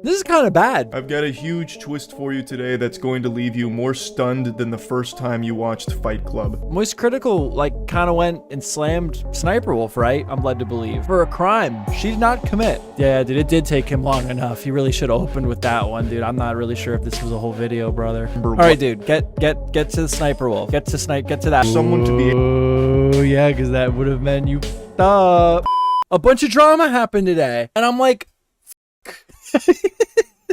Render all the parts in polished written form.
This is kind of bad. I've got a huge twist for you today that's going to leave you more stunned than the first time you watched Fight Club. Moist Critical, like, kind of went and slammed Sniperwolf, right? I'm led to believe. For a crime she did not commit. Yeah, dude, it did take him long enough. He really should have opened with that one, dude. I'm not really sure if this was a whole video, brother. All right, dude, get to the Sniperwolf. Get to that. Someone to be... Oh, yeah, because that would have meant you up. A bunch of drama happened today, and I'm like,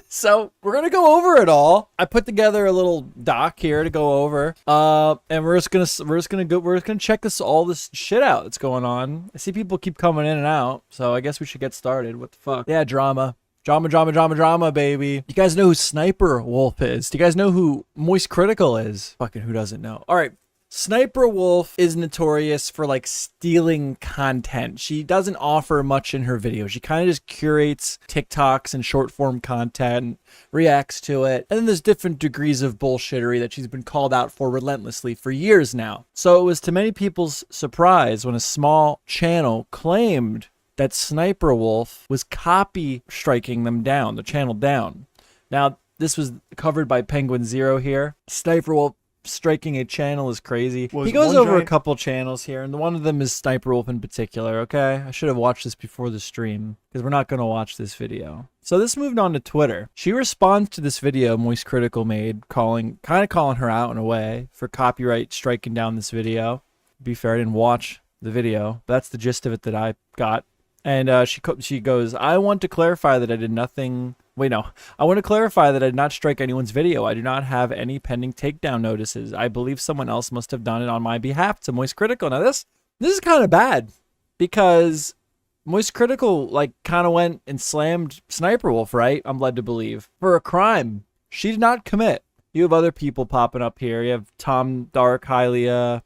so we're gonna go over it all. I put together a little doc here to go over, and we're just gonna check all this shit out that's going on. I see people keep coming in and out, so I guess we should get started. What the fuck? Yeah, drama, baby. You guys know who Sniperwolf is? Do you guys know who Moist Critical is? Fucking who doesn't know? All right. Sniperwolf is notorious for like stealing content. She doesn't offer much in her videos. She kind of just curates TikToks and short form content, reacts to it. And then there's different degrees of bullshittery that she's been called out for relentlessly for years now. So it was to many people's surprise when a small channel claimed that Sniperwolf was copy striking them down, the channel down. Now, this was covered by Penguinz0 here. Sniperwolf striking a channel is crazy. He goes over a couple channels here, and one of them is Sniperwolf in particular, okay? I should have watched this before the stream, because we're not going to watch this video. So this moved on to Twitter. She responds to this video Moist Critical made, kind of calling her out in a way for copyright striking down this video. To be fair, I didn't watch the video, but that's the gist of it that I got. And she goes, I want to clarify that I did nothing... Wait, no. I want to clarify that I did not strike anyone's video. I do not have any pending takedown notices. I believe someone else must have done it on my behalf to Moist Critical. Now, this is kind of bad because Moist Critical, like, kind of went and slammed Sniperwolf, right? I'm led to believe. For a crime she did not commit. You have other people popping up here. You have Tom Dark, Hylia.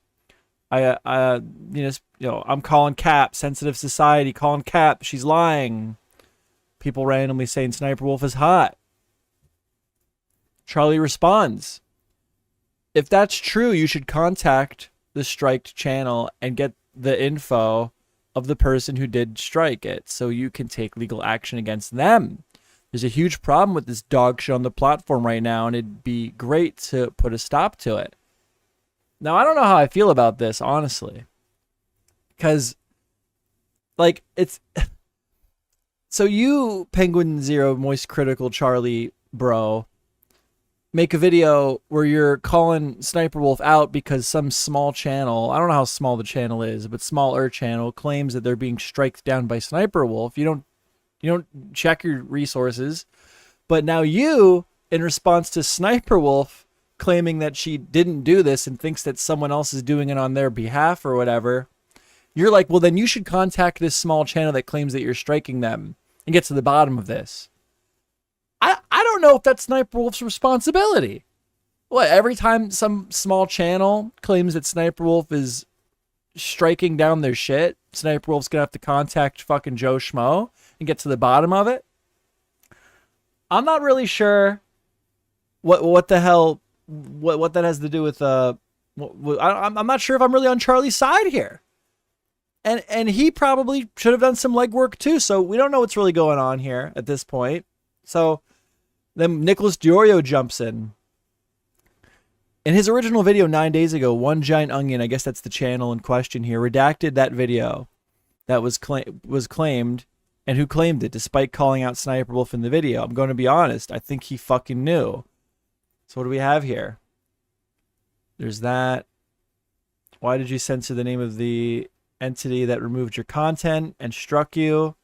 I'm calling Cap. Sensitive Society calling Cap. She's lying. People randomly saying Sniperwolf is hot. Charlie responds, if that's true, you should contact the striked channel and get the info of the person who did strike it so you can take legal action against them. There's a huge problem with this dog shit on the platform right now, and it'd be great to put a stop to it. Now, I don't know how I feel about this, honestly. Because, like, it's... So you, Penguinz0, Moist Critical, Charlie, bro, make a video where you're calling Sniperwolf out because some small channel, I don't know how small the channel is, but smaller channel claims that they're being striked down by Sniperwolf. You don't check your resources. But now you, in response to Sniperwolf claiming that she didn't do this and thinks that someone else is doing it on their behalf or whatever, you're like, well, then you should contact this small channel that claims that you're striking them and get to the bottom of this. I don't know if that's Sniperwolf's responsibility. What, every time some small channel claims that Sniperwolf is striking down their shit, Sniperwolf's gonna have to contact fucking MeJoeShmoe and get to the bottom of it? I'm not really sure what the hell what that has to do with I'm not sure if I'm really on Charlie's side here. And he probably should have done some legwork too. So we don't know what's really going on here at this point. So then Diorio jumps in. In his original video 9 days ago, One Giant Onion, I guess that's the channel in question here, redacted that video that was claimed, and who claimed it despite calling out Sniperwolf in the video. I'm going to be honest. I think he fucking knew. So what do we have here? There's that. Why did you censor the name of the entity that removed your content and struck you?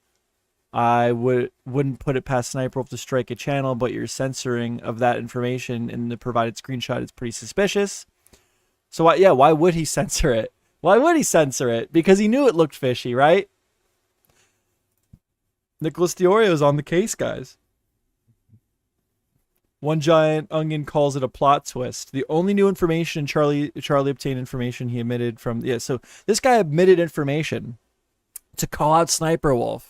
I wouldn't put it past Sniperwolf to strike a channel, but your censoring of that information in the provided screenshot is pretty suspicious. So why would he censor it? Why would he censor it? Because he knew it looked fishy, right? Diorio is on the case, guys. One Giant Onion calls it a plot twist. The only new information, Charlie obtained information he omitted from... Yeah, so this guy omitted information to call out Sniperwolf,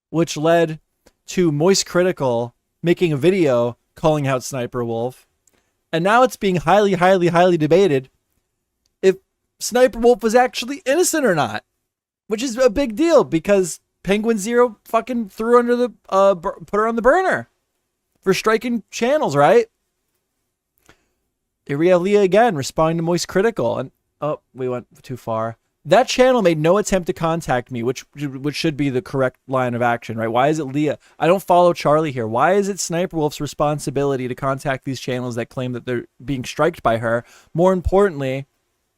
which led to Moist Critical making a video calling out Sniperwolf. And now it's being highly, highly, highly debated if Sniperwolf was actually innocent or not, which is a big deal because Penguinz0 fucking threw under the... put her on the burner. for striking channels, right? Here we have Leah again responding to Moist Critical. And oh, we went too far. That channel made no attempt to contact me, which should be the correct line of action, right? Why is it Leah? I don't follow Charlie here. Why is it SsniperWolf's responsibility to contact these channels that claim that they're being striked by her? More importantly,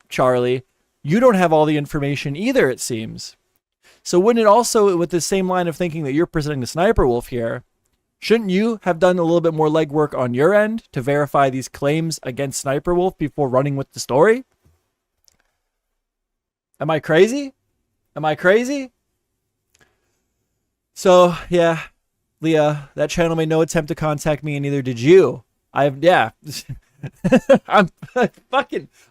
Charlie, you don't have all the information either, it seems. So wouldn't it also, with the same line of thinking that you're presenting to SsniperWolf here, shouldn't you have done a little bit more legwork on your end to verify these claims against SsniperWolf before running with the story? Am I crazy? Am I crazy? So, yeah, Leah, that channel made no attempt to contact me, and neither did you. I'm dying.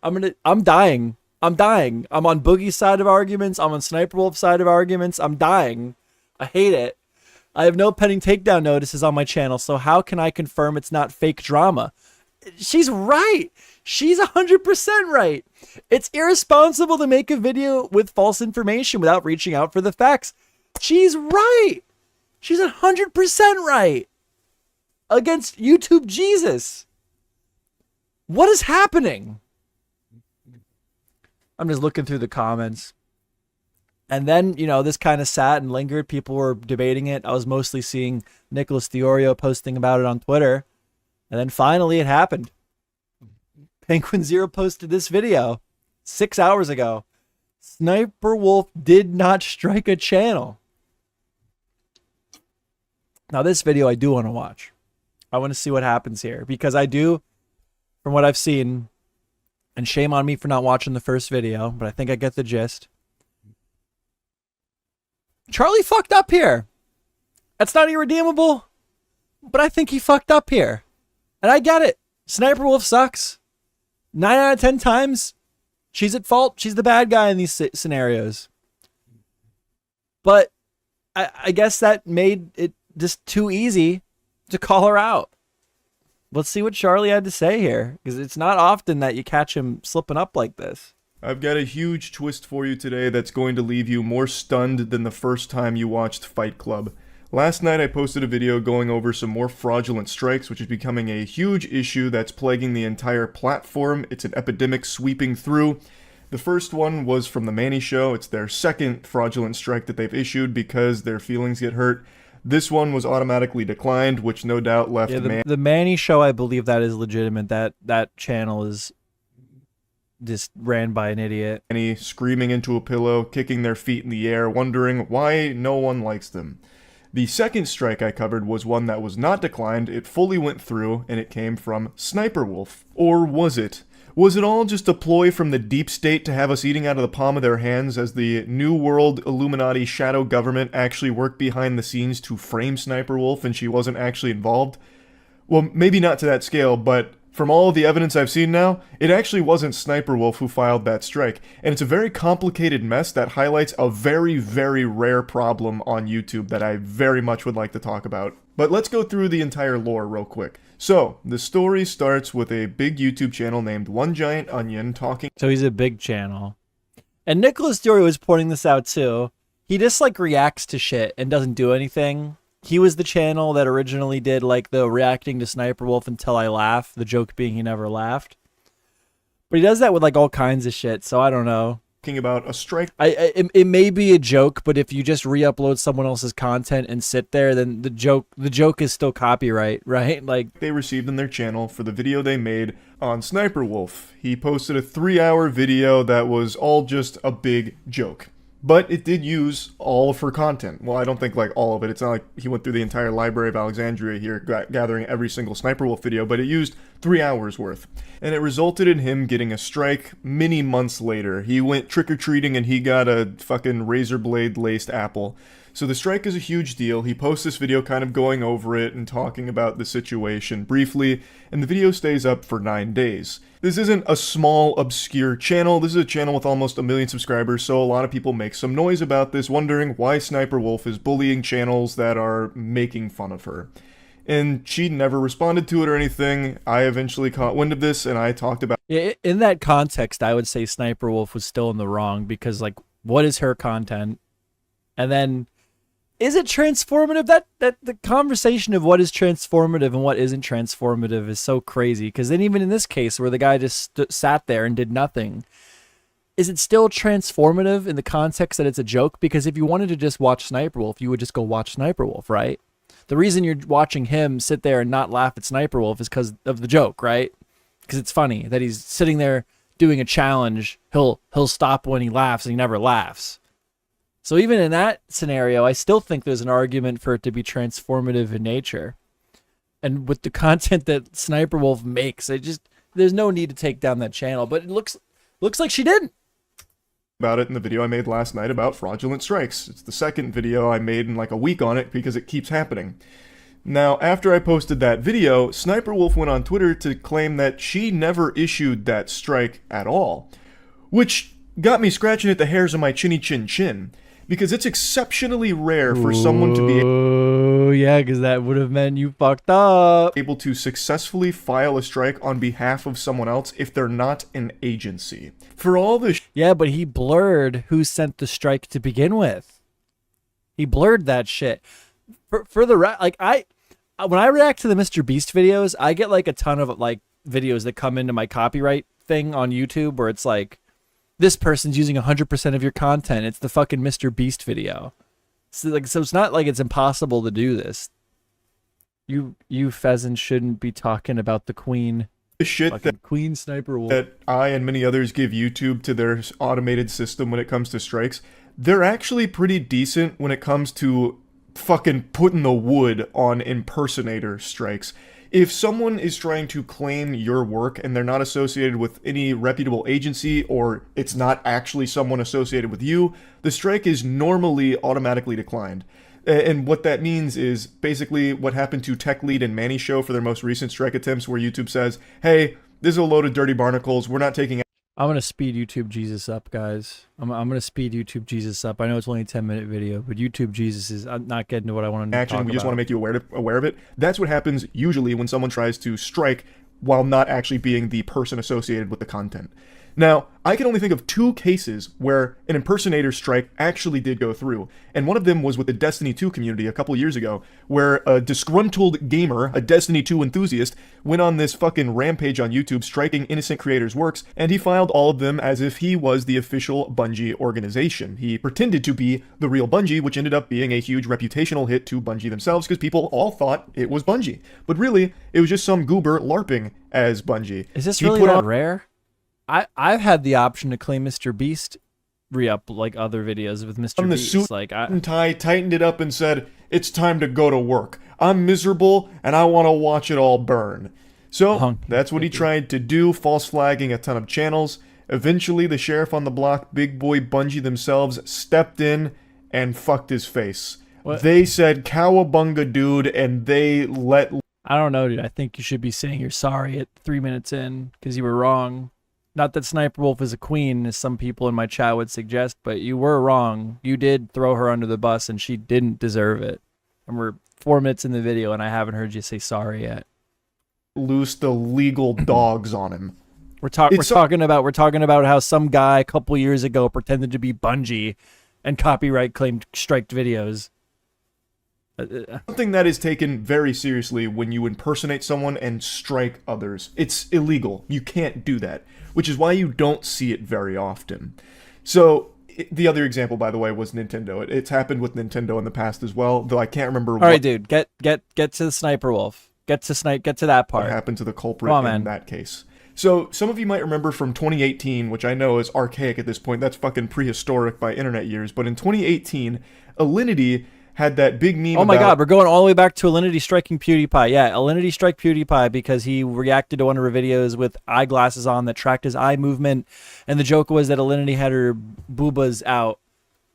I'm dying. I'm on Boogie's side of arguments. I'm on SsniperWolf's side of arguments. I'm dying. I hate it. I have no pending takedown notices on my channel, so how can I confirm it's not fake drama? She's right. She's 100% right. It's irresponsible to make a video with false information without reaching out for the facts. She's right. She's 100% right. Against YouTube Jesus. What is happening? I'm just looking through the comments. And then, you know, this kind of sat and lingered. People were debating it. I was mostly seeing Nicholas Diorio posting about it on Twitter. And then finally it happened. Penguinz0 posted this video 6 hours ago. SsniperWolf did not strike a channel. Now this video I do want to watch. I want to see what happens here. Because I do, from what I've seen, and shame on me for not watching the first video, but I think I get the gist. Charlie fucked up here. That's not irredeemable, but I think he fucked up here. And I get it. SsniperWolf sucks. 9 out of 10 times, she's at fault. She's the bad guy in these scenarios. But I guess that made it just too easy to call her out. Let's see what Charlie had to say here, because it's not often that you catch him slipping up like this. I've got a huge twist for you today that's going to leave you more stunned than the first time you watched Fight Club. Last night I posted a video going over some more fraudulent strikes, which is becoming a huge issue that's plaguing the entire platform. It's an epidemic sweeping through. The first one was from the Manny Show. It's their second fraudulent strike that they've issued because their feelings get hurt. This one was automatically declined, which no doubt left the Manny Show, I believe that is legitimate. That channel is just ran by an idiot. Manny screaming into a pillow, kicking their feet in the air, wondering why no one likes them. The second strike I covered was one that was not declined, it fully went through, and it came from SniperWolf. Or was it? Was it all just a ploy from the deep state to have us eating out of the palm of their hands as the New World Illuminati shadow government actually worked behind the scenes to frame SniperWolf and she wasn't actually involved? Well, maybe not to that scale, but from all of the evidence I've seen now, it actually wasn't SniperWolf who filed that strike. And it's a very complicated mess that highlights a very, very rare problem on YouTube that I very much would like to talk about. But let's go through the entire lore real quick. So, the story starts with a big YouTube channel named One Giant Onion talking... So he's a big channel. And Nicholas Diorio was pointing this out too. He just like reacts to shit and doesn't do anything. He was the channel that originally did like the reacting to SniperWolf until I laugh, the joke being he never laughed. But he does that with like all kinds of shit, so I don't know. Talking about a strike. It may be a joke, but if you just re-upload someone else's content and sit there, then the joke is still copyright, right? Like they received in their channel for the video they made on SniperWolf. He posted a 3-hour video that was all just a big joke. But it did use all of her content. Well, I don't think like all of it. It's not like he went through the entire Library of Alexandria here, gathering every single SniperWolf video, but it used 3 hours worth. And it resulted in him getting a strike many months later. He went trick-or-treating and he got a fucking razor blade laced apple. So the strike is a huge deal. He posts this video kind of going over it and talking about the situation briefly, and the video stays up for 9 days. This isn't a small, obscure channel. This is a channel with almost 1 million subscribers, so a lot of people make some noise about this, wondering why SniperWolf is bullying channels that are making fun of her. And she never responded to it or anything. I eventually caught wind of this, and I talked about... In that context, I would say SniperWolf was still in the wrong, because, like, what is her content? And then... Is it transformative? That the conversation of what is transformative and what isn't transformative is so crazy. Because then even in this case where the guy just sat there and did nothing, is it still transformative in the context that it's a joke? Because if you wanted to just watch Sniperwolf, you would just go watch Sniperwolf, right? The reason you're watching him sit there and not laugh at Sniperwolf is because of the joke, right? Because it's funny that he's sitting there doing a challenge. He'll stop when he laughs, and he never laughs. So even in that scenario, I still think there's an argument for it to be transformative in nature. And with the content that Sniperwolf makes, there's no need to take down that channel. But it looks like she didn't. About it in the video I made last night about fraudulent strikes. It's the second video I made in like a week on it because it keeps happening. Now, after I posted that video, Sniperwolf went on Twitter to claim that she never issued that strike at all, which got me scratching at the hairs of my chinny chin chin, because it's exceptionally rare for someone to be yeah, because that would have meant you fucked up. able to successfully file a strike on behalf of someone else if they're not an agency. For all the Yeah, but he blurred who sent the strike to begin with. He blurred that shit. For the like when I react to the Mr. Beast videos, I get like a ton of like videos that come into my copyright thing on YouTube where it's like, this person's using 100% of your content. It's the fucking Mr. Beast video. So it's not like it's impossible to do this. You pheasant shouldn't be talking about the queen. the shit Fucking Queen Sniperwolf. that I and many others give YouTube to their automated system when it comes to strikes, they're actually pretty decent when it comes to fucking putting the wood on impersonator strikes. If someone is trying to claim your work and they're not associated with any reputable agency, or it's not actually someone associated with you, the strike is normally automatically declined. And what that means is basically what happened to Tech Lead and Manny Show for their most recent strike attempts, where YouTube says, hey, this is a load of dirty barnacles, we're not taking I'm going to speed YouTube Jesus up, guys. I'm going to speed YouTube Jesus up. I know it's only a 10-minute video, but YouTube Jesus is not getting to what I want to action, talk we just about. want to make you aware of it. That's what happens usually when someone tries to strike while not actually being the person associated with the content. Now, I can only think of 2 cases where an impersonator strike actually did go through, and one of them was with the Destiny 2 community a couple years ago, where a disgruntled gamer, a Destiny 2 enthusiast, went on this fucking rampage on YouTube striking innocent creators' works, and he filed all of them as if he was the official Bungie organization. He pretended to be the real Bungie, which ended up being a huge reputational hit to Bungie themselves, because people all thought it was Bungie. But really, it was just some goober LARPing as Bungie. Is this really that rare? I've had the option to claim Mr. Beast re-up like other videos with Mr. The Beast. suit Like and tie, tightened it up and said, it's time to go to work. I'm miserable and I want to watch it all burn. So that's what he tried to do, false flagging a ton of channels. Eventually, the sheriff on the block, Big Boy Bungie themselves, stepped in and fucked his face. What? They said, cowabunga, dude, and they let... I don't know, dude. I think you should be saying you're sorry at 3 minutes in because you were wrong. Not that Sniperwolf is a queen, as some people in my chat would suggest, but you were wrong. You did throw her under the bus, and she didn't deserve it. And we're 4 minutes in the video, and I haven't heard you say sorry yet. Loose the legal dogs on him. We're talking about how some guy a couple years ago pretended to be Bungie and copyright claimed striked videos. Something that is taken very seriously when you impersonate someone and strike others. It's illegal. You can't do that, which is why you don't see it very often. So, the other example, by the way, was Nintendo. It's happened with Nintendo in the past as well, though I can't remember All right, dude, get to the Sniperwolf. Get to that part. what happened to the culprit in that case. So, some of you might remember from 2018, which I know is archaic at this point, that's fucking prehistoric by internet years, but in 2018, Alinity had that big meme Oh my god, we're going all the way back to Alinity striking PewDiePie. Yeah, Alinity strike PewDiePie because he reacted to one of her videos with eyeglasses on that tracked his eye movement. And the joke was that Alinity had her boobas out,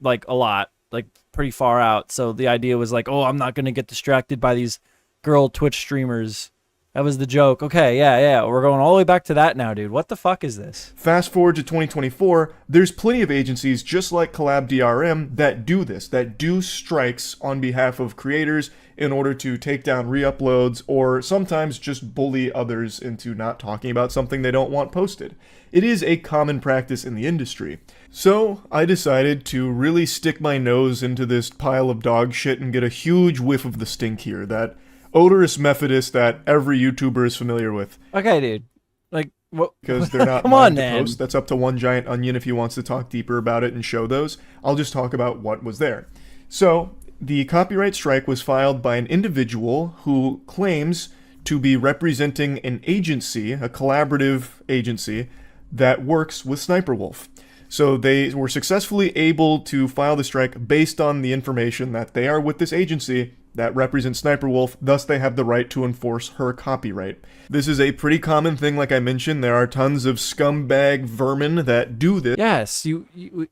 like, a lot, like, pretty far out. So the idea was like, oh, I'm not going to get distracted by these girl Twitch streamers. That was the joke. Okay, yeah. We're going all the way back to that now, dude. What the fuck is this? Fast forward to 2024, there's plenty of agencies just like Collab DRM that do this, that do strikes on behalf of creators in order to take down re-uploads or sometimes just bully others into not talking about something they don't want posted. It is a common practice in the industry. So I decided to really stick my nose into this pile of dog shit and get a huge whiff of the stink here, that odorous Methodist that every YouTuber is familiar with. Okay, dude. Like, what? Because they're not Come mine on, to man. post. That's up to One Giant Onion if he wants to talk deeper about it and show those. I'll just talk about what was there. So, the copyright strike was filed by an individual who claims to be representing an agency, a collaborative agency, that works with SniperWolf. So they were successfully able to file the strike based on the information that they are with this agency that represents SniperWolf, thus they have the right to enforce her copyright. This is a pretty common thing, like I mentioned. There are tons of scumbag vermin that do this. Yes, you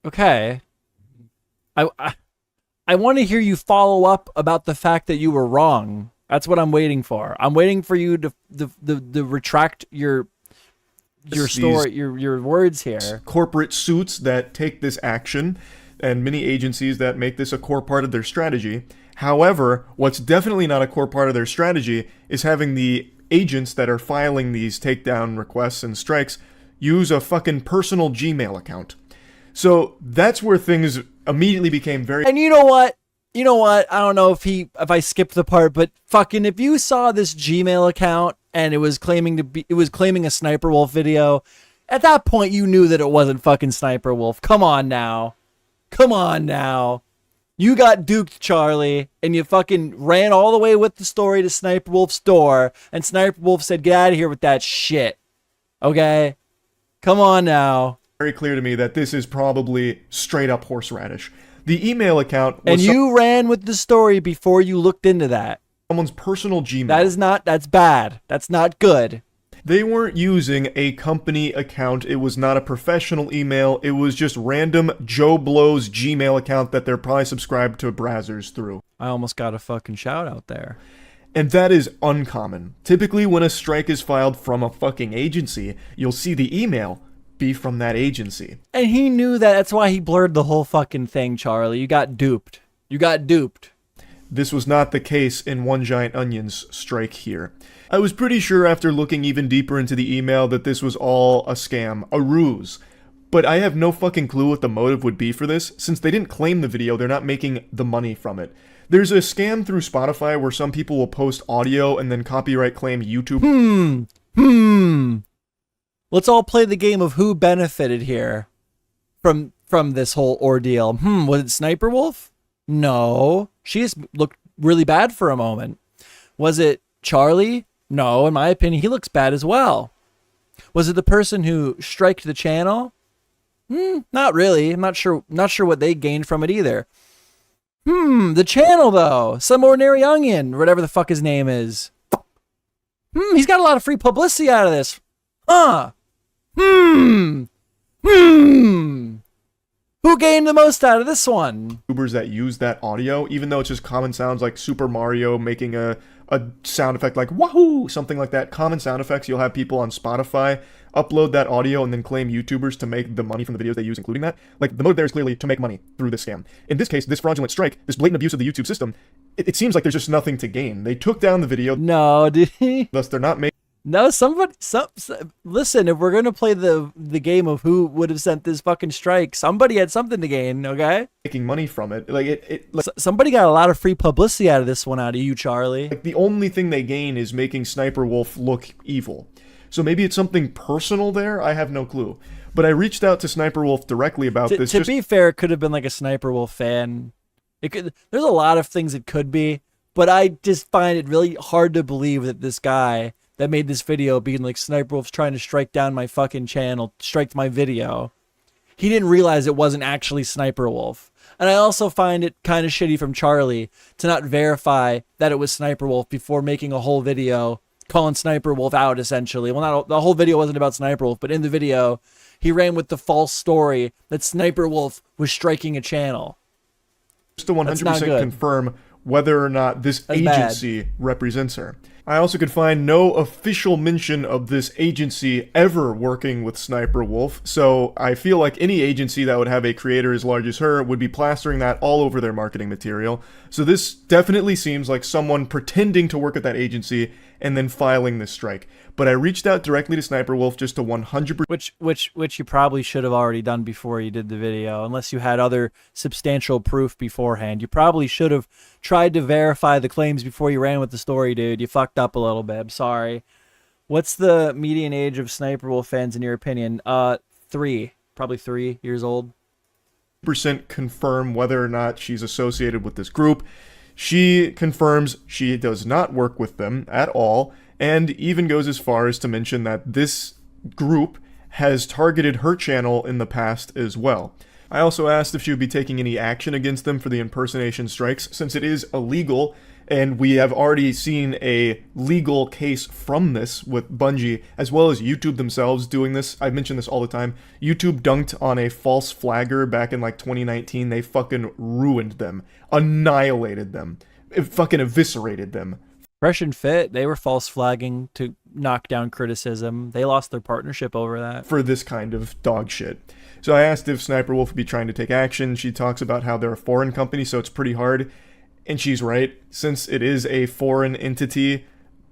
okay. I want to hear you follow up about the fact that you were wrong. That's what I'm waiting for. I'm waiting for you to retract your story, your words here. Corporate suits that take this action, and many agencies that make this a core part of their strategy. However, what's definitely not a core part of their strategy is having the agents that are filing these takedown requests and strikes use a fucking personal Gmail account. So that's where things immediately became very... And you know what? I don't know if I skipped the part, but fucking if you saw this Gmail account and it was claiming a SniperWolf video, at that point you knew that it wasn't fucking SniperWolf. Come on now. You got duped, Charlie, and you fucking ran all the way with the story to SniperWolf's store, and SniperWolf said, get out of here with that shit. Okay? Come on now. Very clear to me that this is probably straight up horseradish. The email account was... And you ran with the story before you looked into that. Someone's personal Gmail. That's bad. That's not good. They weren't using a company account. It was not a professional email. It was just random Joe Blow's Gmail account that they're probably subscribed to browsers through. I almost got a fucking shout out there. And that is uncommon. Typically when a strike is filed from a fucking agency, you'll see the email be from that agency. And he knew that. That's why he blurred the whole fucking thing, Charlie. You got duped. This was not the case in One Giant Onion's strike here. I was pretty sure after looking even deeper into the email that this was all a scam, a ruse. But I have no fucking clue what the motive would be for this. Since they didn't claim the video, they're not making the money from it. There's a scam through Spotify where some people will post audio and then copyright claim YouTube. Let's all play the game of who benefited here from this whole ordeal. Was it SniperWolf? No. She just looked really bad for a moment. Was it Charlie? No, in my opinion, he looks bad as well. Was it the person who striked the channel? Not really. I'm not sure what they gained from it either. The channel though. Some ordinary onion, or whatever the fuck his name is. He's got a lot of free publicity out of this. Who gained the most out of this one? YouTubers that use that audio, even though it's just common sounds like Super Mario making a sound effect like wahoo, something like that. Common sound effects. You'll have people on Spotify upload that audio and then claim YouTubers to make the money from the videos they use, including that. Like, the motive there is clearly to make money through this scam. In this case, this fraudulent strike, this blatant abuse of the YouTube system, it seems like there's just nothing to gain. They took down the video. No, did he? Thus, they're not making... No, listen, if we're going to play the game of who would have sent this fucking strike, somebody had something to gain, okay? Making money from it. Like, somebody got a lot of free publicity out of this one, out of you, Charlie. Like, the only thing they gain is making SniperWolf look evil. So maybe it's something personal there? I have no clue. But I reached out to SniperWolf directly about this. To be fair, it could have been like a SniperWolf fan. There's a lot of things it could be, but I just find it really hard to believe that this guy that made this video being like, SniperWolf's trying to strike down my fucking channel, strike my video. He didn't realize it wasn't actually SniperWolf. And I also find it kind of shitty from Charlie to not verify that it was SniperWolf before making a whole video calling SniperWolf out, essentially. Well, the whole video wasn't about SniperWolf, but in the video, he ran with the false story that SniperWolf was striking a channel. Just to 100% confirm whether or not this agency represents her. I also could find no official mention of this agency ever working with SSSniperwolf, so I feel like any agency that would have a creator as large as her would be plastering that all over their marketing material. So this definitely seems like someone pretending to work at that agency and then filing this strike. But I reached out directly to SSniperwolf just to 100%. Which you probably should have already done before you did the video, unless you had other substantial proof beforehand. You probably should have tried to verify the claims before you ran with the story, dude. You fucked up a little bit. I'm sorry. What's the median age of SSniperwolf fans in your opinion? 3. Probably 3 years old. Percent confirm whether or not she's associated with this group. She confirms she does not work with them at all, and even goes as far as to mention that this group has targeted her channel in the past as well. I also asked if she would be taking any action against them for the impersonation strikes, since it is illegal, and we have already seen a legal case from this with Bungie, as well as YouTube themselves doing this. I mention this all the time. YouTube dunked on a false flagger back in like 2019. They fucking ruined them, annihilated them, fucking eviscerated them. Fresh and Fit, they were false flagging to knock down criticism. They lost their partnership over that. For this kind of dog shit. So I asked if SSniperwolf would be trying to take action. She talks about how they're a foreign company, so it's pretty hard. And she's right. Since it is a foreign entity,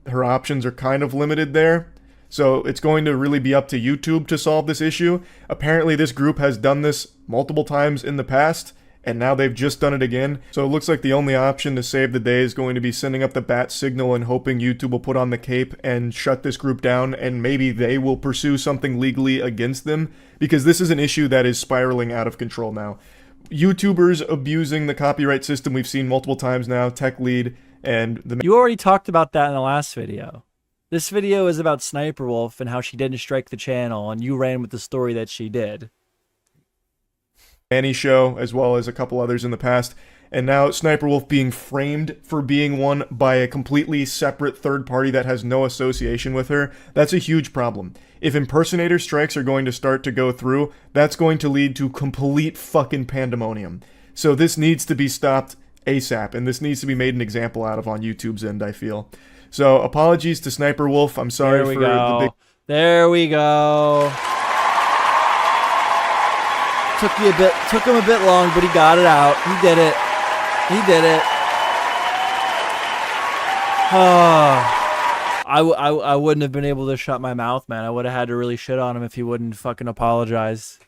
her options are kind of limited there. So it's going to really be up to YouTube to solve this issue. Apparently this group has done this multiple times in the past, and now they've just done it again. So it looks like the only option to save the day is going to be sending up the bat signal and hoping YouTube will put on the cape and shut this group down, and maybe they will pursue something legally against them, because this is an issue that is spiraling out of control now. YouTubers abusing the copyright system, we've seen multiple times now. Tech Lead and the... You already talked about that in the last video. This video is about SSniperwolf and how she didn't strike the channel, and you ran with the story that she did. Annie Show, as well as a couple others in the past, and now SSniperwolf being framed for being one by a completely separate third party that has no association with her. That's a huge problem. If impersonator strikes are going to start to go through, that's going to lead to complete fucking pandemonium. So this needs to be stopped ASAP, and this needs to be made an example out of on YouTube's end, I feel. So apologies to SSniperwolf. I'm sorry for the big... There we go. Took him a bit long, but he got it out. He did it. He did it. I wouldn't have been able to shut my mouth, man. I would have had to really shit on him if he wouldn't fucking apologize.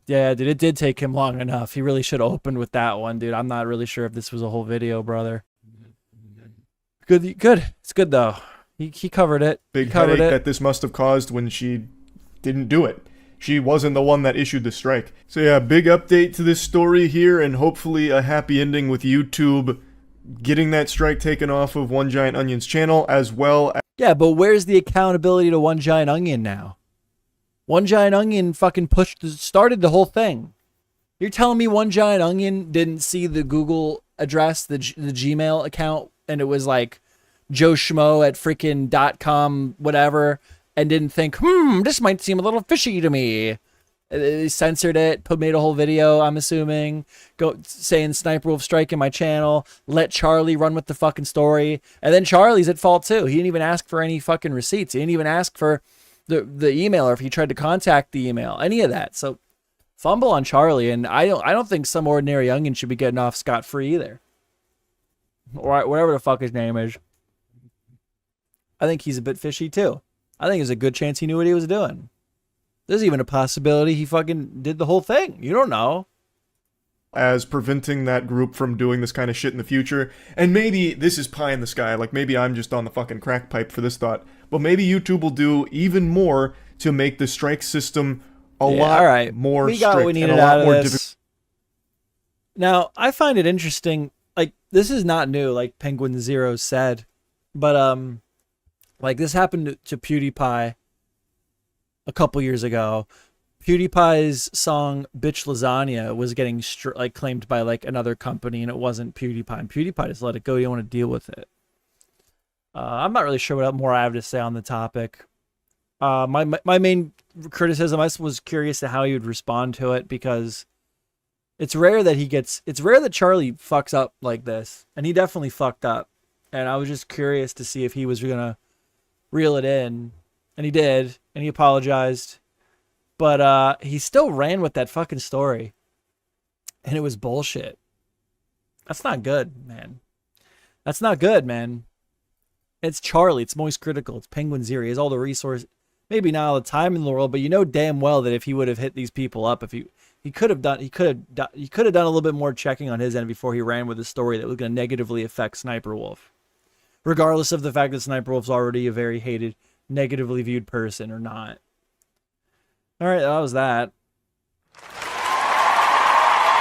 Yeah, dude, it did take him long enough. He really should have opened with that one, dude. I'm not really sure if this was a whole video, brother. Good. It's good though. He covered it. Big headache that this must have caused when she didn't do it. She wasn't the one that issued the strike. So yeah, big update to this story here, and hopefully a happy ending with YouTube getting that strike taken off of One Giant Onion's channel, as well as... Yeah, but where's the accountability to One Giant Onion now? One Giant Onion fucking started the whole thing. You're telling me One Giant Onion didn't see the Google address, the Gmail account, and it was like MeJoeShmoe at freaking .com whatever, and didn't think, this might seem a little fishy to me. They censored it, made a whole video, I'm assuming, saying SSniperwolf striking my channel, let Charlie run with the fucking story, and then Charlie's at fault too. He didn't even ask for any fucking receipts. He didn't even ask for the email, or if he tried to contact the email, any of that. So fumble on Charlie, and I don't think some ordinary youngin should be getting off scot-free either. Or whatever the fuck his name is. I think he's a bit fishy too. I think there's a good chance he knew what he was doing. There's even a possibility he fucking did the whole thing. You don't know. As preventing that group from doing this kind of shit in the future. And maybe this is pie in the sky. Like, maybe I'm just on the fucking crack pipe for this thought. But maybe YouTube will do even more to make the strike system a lot more strict. We got what we needed out of this. Now, I find it interesting. Like, this is not new, like Penguinz0 said. But, like, this happened to PewDiePie a couple years ago. PewDiePie's song "Bitch Lasagna" was getting like claimed by like another company, and it wasn't PewDiePie. And PewDiePie just let it go. You don't want to deal with it. I'm not really sure what more I have to say on the topic. My main criticism, I was curious to how he would respond to it, because it's rare that Charlie fucks up like this, and he definitely fucked up. And I was just curious to see if he was gonna reel it in, and he did, and he apologized. But he still ran with that fucking story, and it was bullshit. That's not good, man. That's not good, man. It's Charlie. It's Moist Critical. It's Penguinz0. He has all the resources. Maybe not all the time in the world, but you know damn well that if he would have hit these people up, if he could have done a little bit more checking on his end before he ran with a story that was going to negatively affect Sniperwolf. Regardless of the fact that Sniperwolf's already a very hated, negatively viewed person or not. All right, that was that.